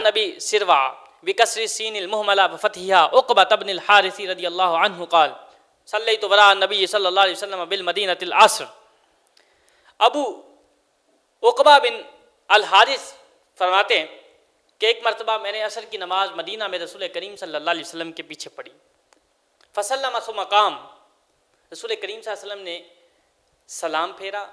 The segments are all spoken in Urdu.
نبی سروا بکسر السین المہملہ بفتحها عقبہ بن الحارث رضی اللہ عنہ قال صلیت وراء النبی صلی اللہ علیہ وسلم بالمدینہ العصر۔ ابو عقبہ بن الحارث فرماتے ہیں کہ ایک مرتبہ میں نے عصر کی نماز مدینہ میں رسول کریم صلی اللہ علیہ وسلم کے پیچھے پڑھی، فسلم ثم قام، رسول کریم صلی اللہ علیہ وسلم نے سلام پھیرا،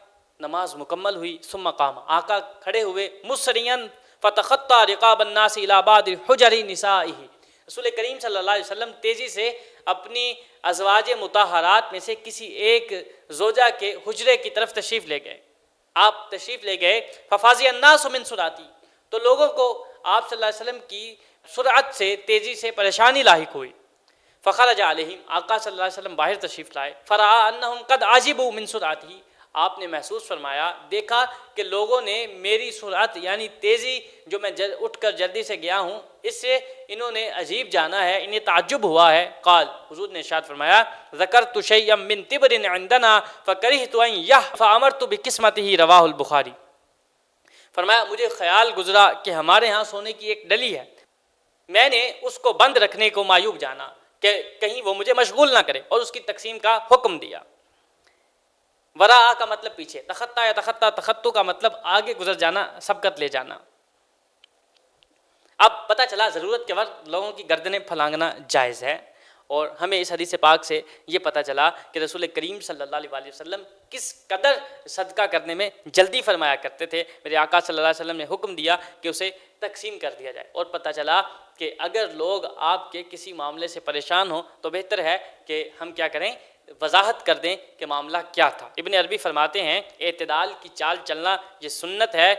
نماز مکمل ہوئی، ثم قام، آقا کھڑے ہوئے، مسرعاً فتخطى رقاب الناس الى بعض حجر نسائه، رسول کریم صلی اللہ علیہ وسلم تیزی سے اپنی ازواج مطہرات میں سے کسی ایک زوجہ کے حجرے کی طرف تشریف لے گئے، آپ تشریف لے گئے، ففازع الناس من سرعتی، تو لوگوں کو آپ صلی اللہ علیہ وسلم کی سرعت سے تیزی سے پریشانی لاحق ہوئی، فخرج علیہم، آقا صلی اللہ علیہ وسلم باہر تشریف لائے، فرآ انہم قد عجبوا من سرعتی، آپ نے محسوس فرمایا، دیکھا کہ لوگوں نے میری سرعت یعنی تیزی جو میں اٹھ کر جلدی سے گیا ہوں اس سے انہوں نے عجیب جانا ہے، انہیں تعجب ہوا ہے۔ قال، حضور نے ارشاد فرمایا، ذکرت شیئا من تبر عندنا فکرہت ان یح فامرت بقسمتہ، رواہ البخاری۔ فرمایا مجھے خیال گزرا کہ ہمارے ہاں سونے کی ایک ڈلی ہے، میں نے اس کو بند رکھنے کو معیوب جانا کہ کہیں وہ مجھے مشغول نہ کرے، اور اس کی تقسیم کا حکم دیا۔ وراء کا مطلب پیچھے، تخطا یا تخطو کا مطلب آگے گزر جانا، سبقت لے جانا۔ اب پتہ چلا ضرورت کے وقت لوگوں کی گردنیں پھلانگنا جائز ہے، اور ہمیں اس حدیث پاک سے یہ پتہ چلا کہ رسول کریم صلی اللہ علیہ وسلم کس قدر صدقہ کرنے میں جلدی فرمایا کرتے تھے۔ میرے آقا صلی اللہ علیہ وسلم نے حکم دیا کہ اسے تقسیم کر دیا جائے، اور پتہ چلا کہ اگر لوگ آپ کے کسی معاملے سے پریشان ہوں تو بہتر ہے کہ ہم کیا کریں، وضاحت کر دیں کہ معاملہ کیا تھا۔ ابن عربی فرماتے ہیں اعتدال کی چال چلنا یہ سنت ہے،